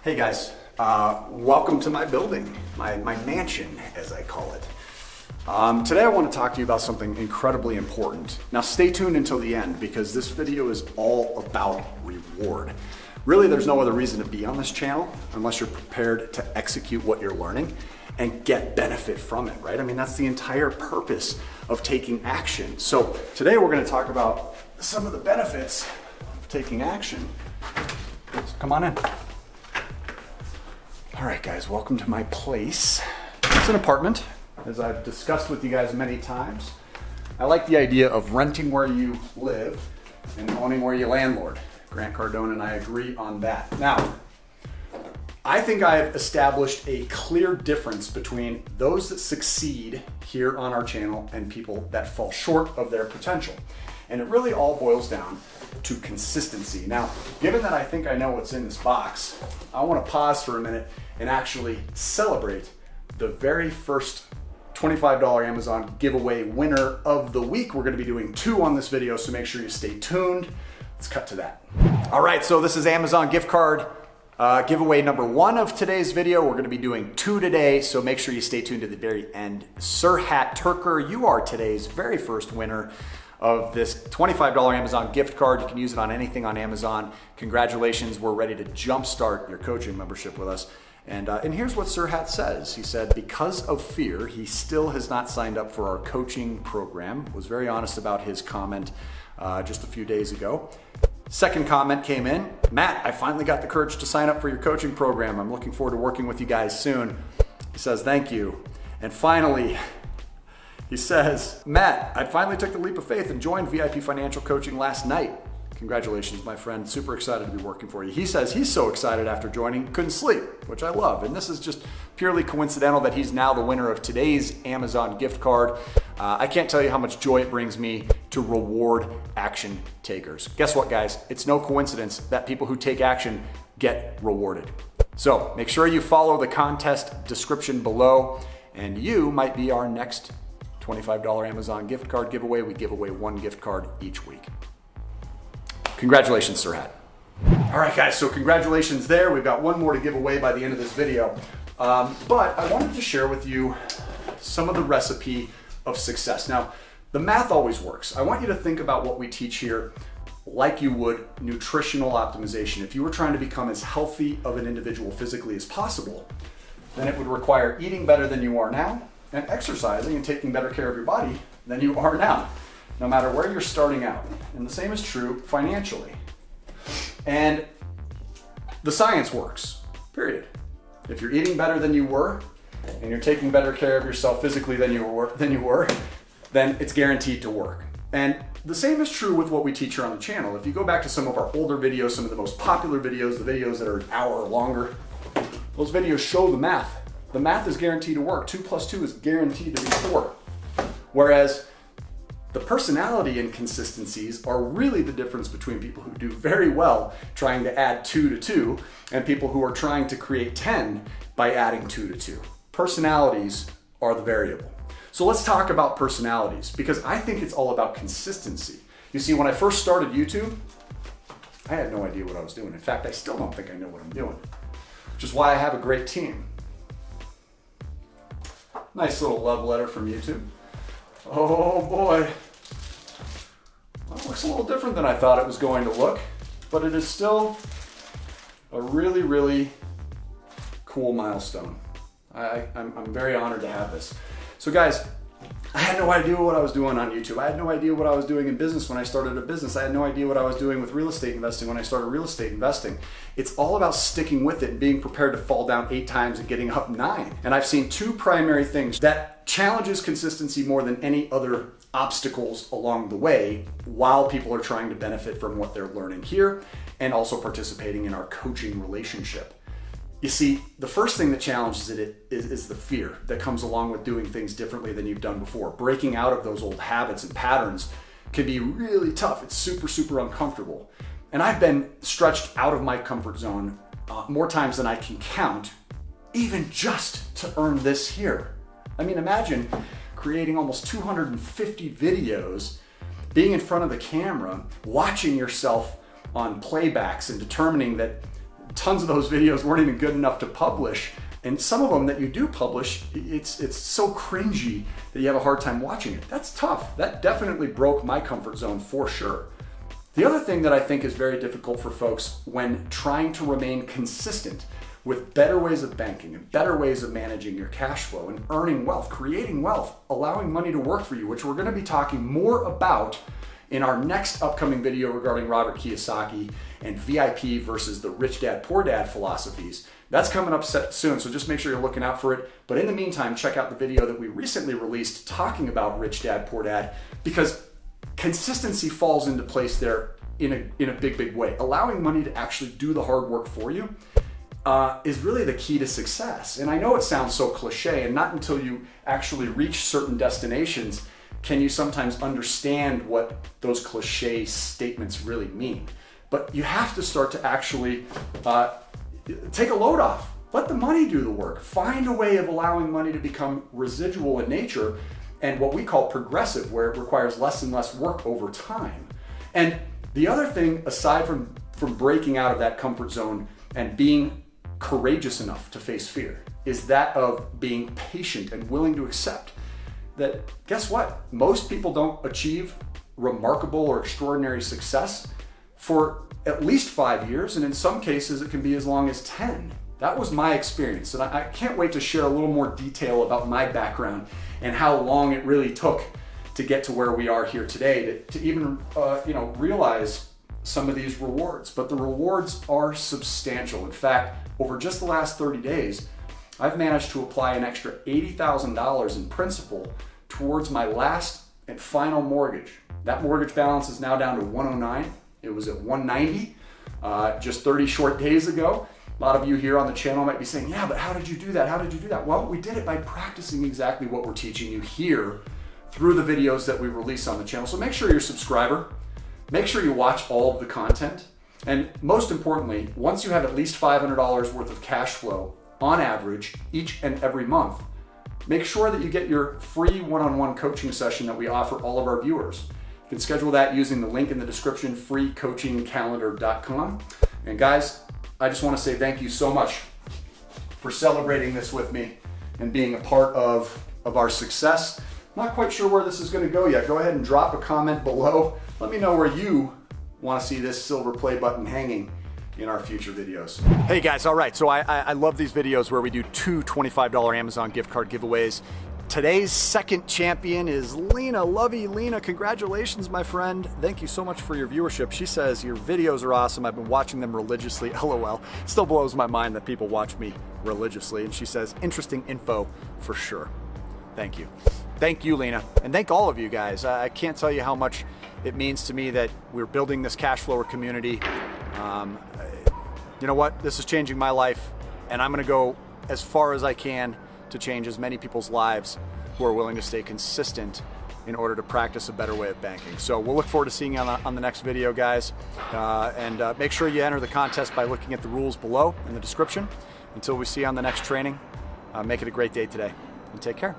Hey guys, welcome to my building, my mansion as I call it. Today I want to talk to you about something incredibly important. Now stay tuned until the end because this video is all about reward. Really, there's no other reason to be on this channel unless you're prepared to execute what you're learning and get benefit from it, right? I mean, that's the entire purpose of taking action. So today we're going to talk about some of the benefits of taking action. So come on in. All right, guys, welcome to my place. It's an apartment, as I've discussed with you guys many times. I like the idea of renting where you live and owning where you landlord. Grant Cardone and I agree on that. Now, I think I've established a clear difference between those that succeed here on our channel and people that fall short of their potential. And it really all boils down to consistency. Now, given that I think I know what's in this box, I want to pause for a minute and actually celebrate the very first $25 Amazon giveaway winner of the week. We're going to be doing 2 on this video, so make sure you stay tuned. Let's cut to that. All right, so this is Amazon gift card giveaway number 1 of today's video. We're going to be doing 2 today, so make sure you stay tuned to the very end. Sirhat Turker, you are today's very first winner of this $25 Amazon gift card. You can use it on anything on Amazon. Congratulations, we're ready to jumpstart your coaching membership with us. And here's what Sirhat says. He said, because of fear, he still has not signed up for our coaching program. Was very honest about his comment just a few days ago. Second comment came in, Matt, I finally got the courage to sign up for your coaching program. I'm looking forward to working with you guys soon. He says, thank you. And finally, he says, Matt, I finally took the leap of faith and joined VIP Financial Coaching last night. Congratulations, my friend. Super excited to be working for you. He says he's so excited after joining, couldn't sleep, which I love. And this is just purely coincidental that he's now the winner of today's Amazon gift card. I can't tell you how much joy it brings me to reward action takers. Guess what, guys? It's no coincidence that people who take action get rewarded. So make sure you follow the contest description below, and you might be our next $25 Amazon gift card giveaway. We give away 1 gift card each week. Congratulations, Sirhat. All right, guys, so congratulations there. We've got 1 more to give away by the end of this video. But I wanted to share with you some of the recipe of success. Now, the math always works. I want you to think about what we teach here like you would nutritional optimization. If you were trying to become as healthy of an individual physically as possible, then it would require eating better than you are now and exercising and taking better care of your body than you are now, no matter where you're starting out. And the same is true financially. And the science works, period. If you're eating better than you were, and you're taking better care of yourself physically than you were, then it's guaranteed to work. And the same is true with what we teach here on the channel. If you go back to some of our older videos, some of the most popular videos, the videos that are an hour or longer, those videos show the math. The math is guaranteed to work. 2 + 2 is guaranteed to be 4. Whereas the personality inconsistencies are really the difference between people who do very well trying to add 2 to 2 and people who are trying to create 10 by adding 2 to 2. Personalities are the variable. So let's talk about personalities because I think it's all about consistency. You see, when I first started YouTube, I had no idea what I was doing. In fact, I still don't think I know what I'm doing, which is why I have a great team. Nice little love letter from YouTube. Oh boy. Well, it looks a little different than I thought it was going to look, but it is still a really, really cool milestone. I'm very honored to have this. So guys, I had no idea what I was doing on YouTube. I had no idea what I was doing in business when I started a business. I had no idea what I was doing with real estate investing when I started real estate investing. It's all about sticking with it and being prepared to fall down 8 times and getting up 9. And I've seen 2 primary things that challenges consistency more than any other obstacles along the way while people are trying to benefit from what they're learning here and also participating in our coaching relationship. You see, the first thing that challenges it is the fear that comes along with doing things differently than you've done before. Breaking out of those old habits and patterns can be really tough. It's super, super uncomfortable. And I've been stretched out of my comfort zone more times than I can count, even just to earn this here. I mean, imagine creating almost 250 videos, being in front of the camera, watching yourself on playbacks and determining that tons of those videos weren't even good enough to publish. And some of them that you do publish, it's so cringy that you have a hard time watching it. That's tough. That definitely broke my comfort zone for sure. The other thing that I think is very difficult for folks when trying to remain consistent with better ways of banking and better ways of managing your cash flow and earning wealth, creating wealth, allowing money to work for you, which we're going to be talking more about in our next upcoming video regarding Robert Kiyosaki and VIP versus the rich dad, poor dad philosophies. That's coming up soon, so just make sure you're looking out for it. But in the meantime, check out the video that we recently released talking about rich dad, poor dad, because consistency falls into place there in a big way. Allowing money to actually do the hard work for you is really the key to success. And I know it sounds so cliche, and not until you actually reach certain destinations can you sometimes understand what those cliche statements really mean. But you have to start to actually take a load off. Let the money do the work. Find a way of allowing money to become residual in nature and what we call progressive, where it requires less and less work over time. And the other thing, aside from breaking out of that comfort zone and being courageous enough to face fear, is that of being patient and willing to accept that, guess what? Most people don't achieve remarkable or extraordinary success for at least 5 years, and in some cases it can be as long as 10. That was my experience, and I can't wait to share a little more detail about my background and how long it really took to get to where we are here today, to even realize some of these rewards. But the rewards are substantial. In fact, over just the last 30 days, I've managed to apply an extra $80,000 in principal towards my last and final mortgage. That mortgage balance is now down to 109. It was at 190 just 30 short days ago. A lot of you here on the channel might be saying, yeah, but how did you do that? How did you do that? Well, we did it by practicing exactly what we're teaching you here through the videos that we release on the channel. So make sure you're a subscriber. Make sure you watch all of the content. And most importantly, once you have at least $500 worth of cash flow on average each and every month, make sure that you get your free one-on-one coaching session that we offer all of our viewers. You can schedule that using the link in the description, freecoachingcalendar.com. And guys, I just want to say thank you so much for celebrating this with me and being a part of our success. Not quite sure where this is going to go yet. Go ahead and drop a comment below. Let me know where you want to see this silver play button hanging in our future videos. Hey guys, all right, so I love these videos where we do 2 $25 Amazon gift card giveaways. Today's second champion is Lena. Lovey Lena, congratulations, my friend. Thank you so much for your viewership. She says, your videos are awesome. I've been watching them religiously. LOL. Still blows my mind that people watch me religiously. And she says, interesting info for sure. Thank you. Thank you, Lena. And thank all of you guys. I can't tell you how much it means to me that we're building this cash flower community. You know what? This is changing my life, and I'm going to go as far as I can to change as many people's lives who are willing to stay consistent in order to practice a better way of banking. So we'll look forward to seeing you on the next video, guys. And make sure you enter the contest by looking at the rules below in the description. Until we see you on the next training, make it a great day today, and take care.